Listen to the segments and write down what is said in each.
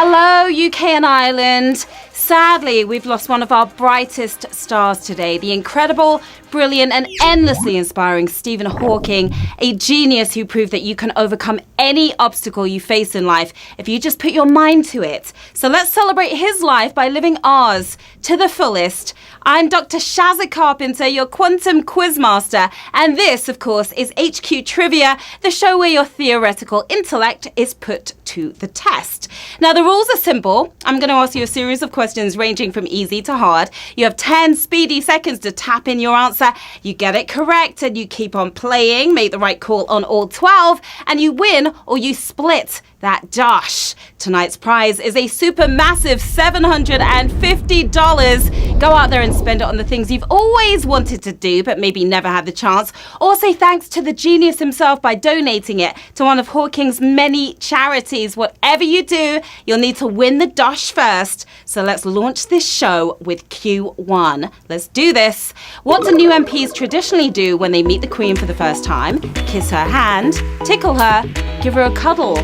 Hello, UK and Ireland. Sadly, we've lost one of our brightest stars today, the incredible, brilliant and endlessly inspiring Stephen Hawking, a genius who proved that you can overcome any obstacle you face in life if you just put your mind to it. So let's celebrate his life by living ours to the fullest. I'm Dr. Sharon Carpenter, your quantum quizmaster, and this, of course, is HQ Trivia, the show where your theoretical intellect is put to the test. Now, the rules are simple. I'm going to ask you a series of questions ranging from easy to hard. You have 10 speedy seconds to tap in your answer. You get it correct and you keep on playing, make the right call on all 12, and you win or you split that dash. Tonight's prize is a super massive $750. Go out there and spend it on the things you've always wanted to do but maybe never had the chance, or say thanks to the genius himself by donating it to one of Hawking's many charities. Whatever you do, you'll need to win the dash first. So let's launch this show with Q1. Let's do this. What do new MPs traditionally do when they meet the Queen for the first time? Kiss her hand, tickle her, give her a cuddle.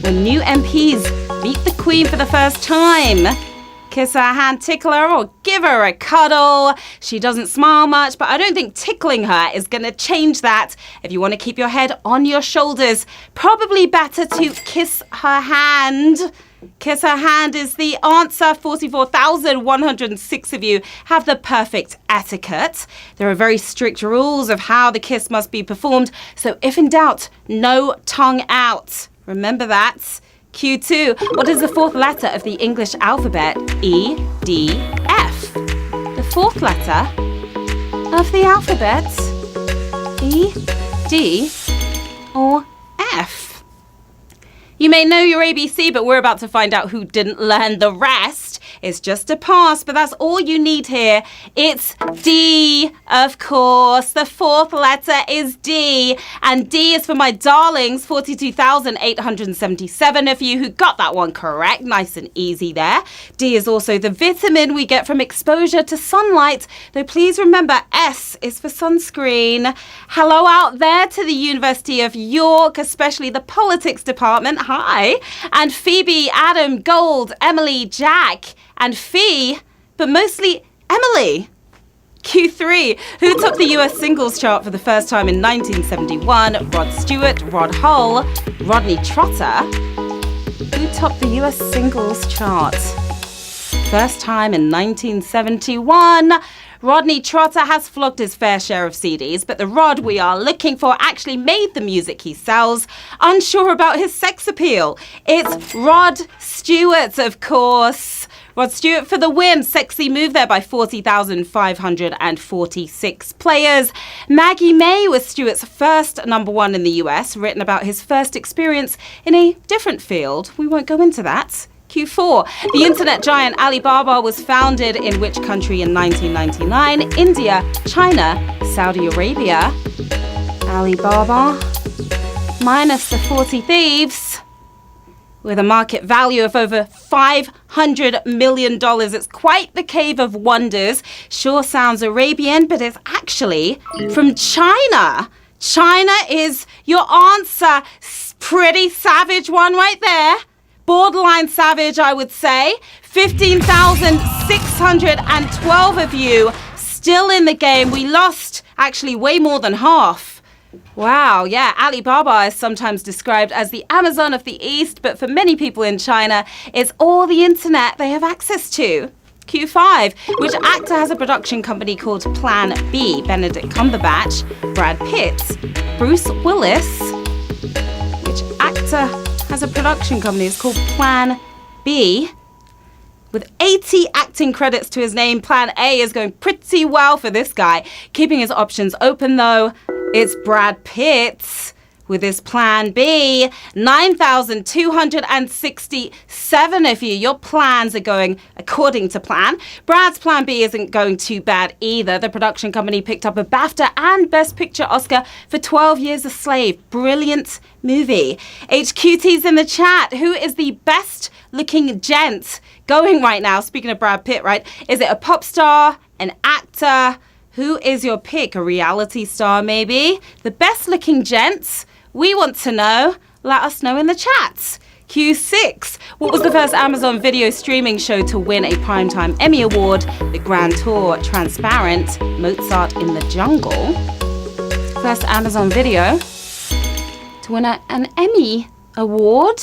When new MPs meet the Queen for the first time, kiss her hand, tickle her, or give her a cuddle. She doesn't smile much, but I don't think tickling her is going to change that. If you want to keep your head on your shoulders, probably better to kiss her hand. Kiss her hand is the answer. 44,106 of you have the perfect etiquette. There are very strict rules of how the kiss must be performed, so if in doubt, no tongue out. Remember that. Q2. What is the fourth letter of the English alphabet? E, D, F. The fourth letter of the alphabet? E, D, or F? You may know your ABC, but we're about to find out who didn't learn the rest. It's just a pass, but that's all you need here. It's D, of course. The fourth letter is D. And D is for my darlings, 42,877 of you who got that one correct. Nice and easy there. D is also the vitamin we get from exposure to sunlight. Though please remember, S is for sunscreen. Hello out there to the University of York, especially the politics department. Hi. And Phoebe, Adam, Gold, Emily, Jack, and Fee, but mostly Emily. Q3. Who topped the US singles chart for the first time in 1971? Rod Stewart, Rod Hull, Rodney Trotter. Who topped the US singles chart? First time in 1971. Rodney Trotter has flogged his fair share of CDs, but the Rod we are looking for actually made the music he sells. Unsure about his sex appeal. It's Rod Stewart, of course. Rod Stewart for the win. Sexy move there by 40,546 players. Maggie May was Stewart's first number one in the US, written about his first experience in a different field. We won't go into that. Q4. The internet giant Alibaba was founded in which country in 1999? India, China, Saudi Arabia. Alibaba, minus the 40 thieves. With a market value of over $500 million. It's quite the cave of wonders. Sure sounds Arabian, but it's actually from China. China is your answer. Pretty savage one right there. Borderline savage, I would say. 15,612 of you still in the game. We lost actually way more than half. Wow, yeah, Alibaba is sometimes described as the Amazon of the East, but for many people in China, it's all the internet they have access to. Q5. Which actor has a production company called Plan B? Benedict Cumberbatch, Brad Pitt, Bruce Willis. Which actor has a production company? It's called Plan B. With 80 acting credits to his name, Plan A is going pretty well for this guy. Keeping his options open, though, it's Brad Pitt with his Plan B. 9,267 of you. Your plans are going according to plan. Brad's Plan B isn't going too bad either. The production company picked up a BAFTA and Best Picture Oscar for 12 Years a Slave. Brilliant movie. HQT's in the chat. Who is the best looking gent going right now? Speaking of Brad Pitt, right? Is it a pop star, an actor? Who is your pick? A reality star, maybe? The best looking gents? We want to know. Let us know in the chats. Q6. What was the first Amazon video streaming show to win a Primetime Emmy Award? The Grand Tour, Transparent, Mozart in the Jungle. First Amazon video to win an Emmy Award.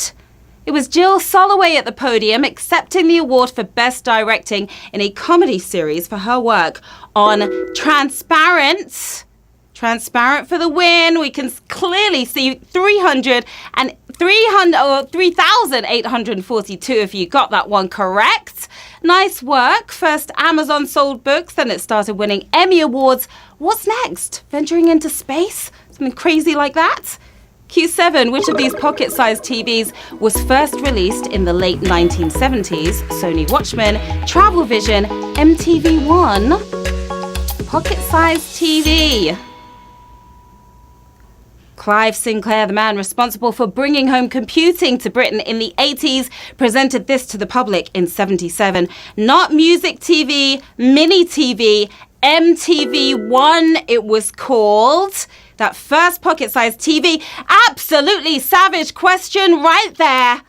It was Jill Soloway at the podium accepting the award for Best Directing in a comedy series for her work on Transparent. Transparent for the win. We can clearly see 3,842 if you got that one correct. Nice work. First Amazon sold books, then it started winning Emmy Awards. What's next? Venturing into space? Something crazy like that? Q7, which of these pocket-sized TVs was first released in the late 1970s? Sony Watchman, Travel Vision, MTV1. Pocket-sized TV. Clive Sinclair, the man responsible for bringing home computing to Britain in the 80s, presented this to the public in 77. Not music TV, mini TV, MTV1 it was called. That first pocket-sized TV. Absolutely savage question right there.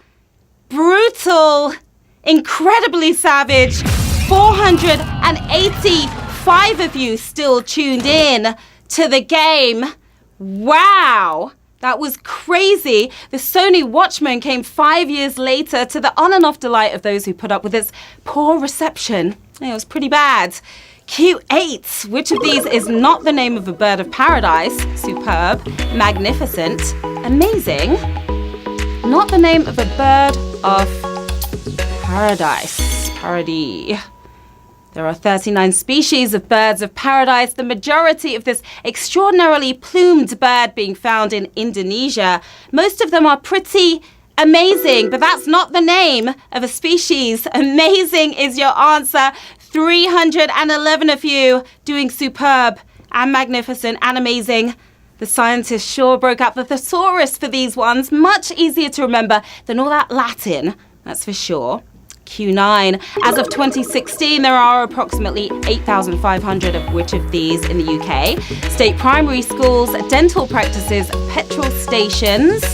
Brutal. Incredibly savage. 485 of you still tuned in to the game. Wow, that was crazy. The Sony Watchman came 5 years later to the on and off delight of those who put up with its poor reception. It was pretty bad. Q8, which of these is not the name of a bird of paradise? Superb, magnificent, amazing. Not the name of a bird of paradise. Paradis. There are 39 species of birds of paradise, the majority of this extraordinarily plumed bird being found in Indonesia. Most of them are pretty amazing, but that's not the name of a species. Amazing is your answer. 311 of you doing superb and magnificent and amazing. The scientists sure broke out the thesaurus for these ones. Much easier to remember than all that Latin, that's for sure. Q9. As of 2016, there are approximately 8,500 of which of these in the UK? State primary schools, dental practices, petrol stations.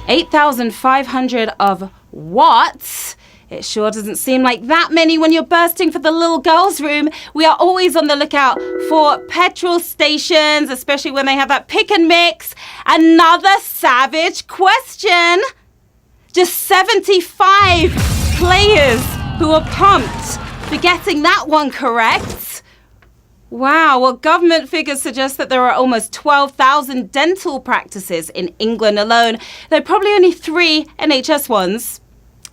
8,500 of what? It sure doesn't seem like that many when you're bursting for the little girls' room. We are always on the lookout for petrol stations, especially when they have that pick and mix. Another savage question. Just 75 players who are pumped for getting that one correct. Wow, well, government figures suggest that there are almost 12,000 dental practices in England alone, though probably only 3 NHS ones.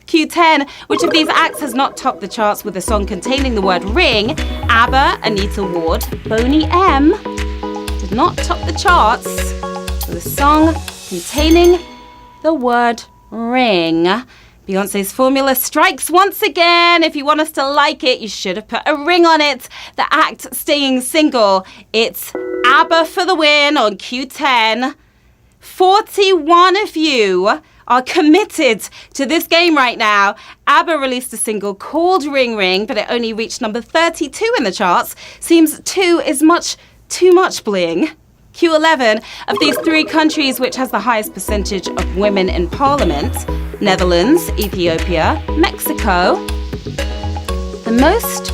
Q10, which of these acts has not topped the charts with a song containing the word ring? ABBA, Anita Ward, Boney M. Did not top the charts with a song containing the word ring. Beyonce's formula strikes once again. If you want us to like it, you should have put a ring on it. The act staying single. It's ABBA for the win on Q10. 41 of you are committed to this game right now. ABBA released a single called Ring Ring, but it only reached number 32 in the charts. Seems 2 is too much bling. Q11, of these 3 countries, which has the highest percentage of women in parliament? Netherlands, Ethiopia, Mexico. The most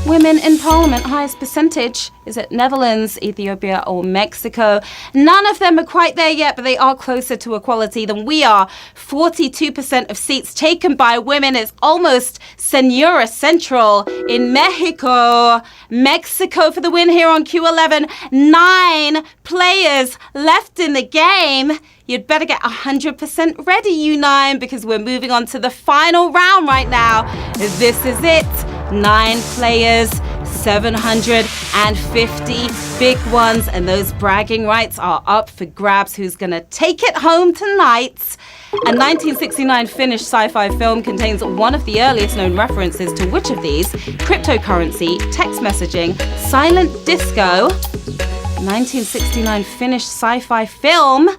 women in parliament, highest percentage, is it Netherlands, Ethiopia, or Mexico? None of them are quite there yet, but they are closer to equality than we are. 42% of seats taken by women is almost Senora Central in Mexico. Mexico for the win here on Q11. 9 players left in the game. You'd better get 100% ready, you 9, because we're moving on to the final round right now. This is it. 9 players, 750 big ones, and those bragging rights are up for grabs. Who's going to take it home tonight? A 1969 Finnish sci-fi film contains one of the earliest known references to which of these? Cryptocurrency, text messaging, silent disco. 1969 Finnish sci-fi film.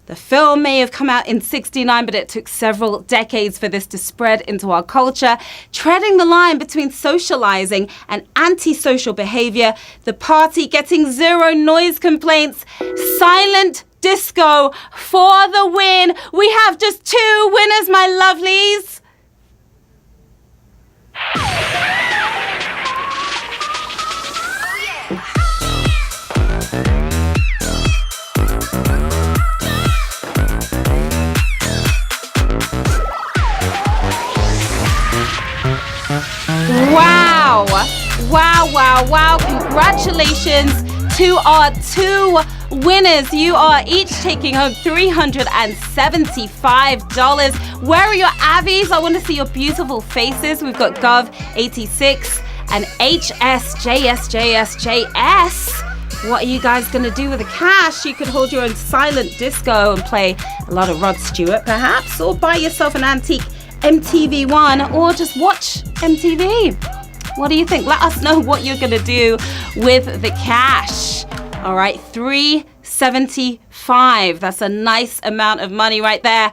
The film may have come out in 69, but it took several decades for this to spread into our culture, treading the line between socializing and antisocial behavior. The party getting 0 noise complaints. Silent disco for the win. We have just 2 winners, my lovelies. Wow. Wow, wow, wow. Congratulations to our 2 winners. You are each taking home $375. Where are your Abbies? I want to see your beautiful faces. We've got Gov86 and HSJSJSJS. What are you guys going to do with the cash? You could hold your own silent disco and play a lot of Rod Stewart, perhaps, or buy yourself an antique MTV One, or just watch MTV. What do you think? Let us know what you're going to do with the cash. All right, $375. That's a nice amount of money right there.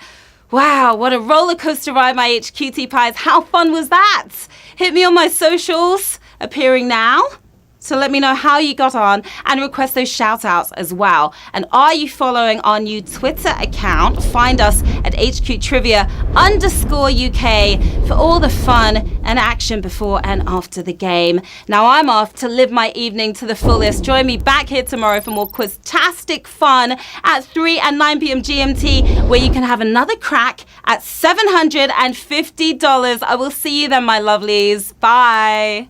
Wow, what a roller coaster ride, my HQT pies. How fun was that? Hit me on my socials, appearing now. So let me know how you got on and request those shout outs as well. And are you following our new Twitter account? Find us at HQTrivia_UK for all the fun and action before and after the game. Now I'm off to live my evening to the fullest. Join me back here tomorrow for more quiztastic fun at 3 and 9 p.m. GMT, where you can have another crack at $750. I will see you then, my lovelies. Bye.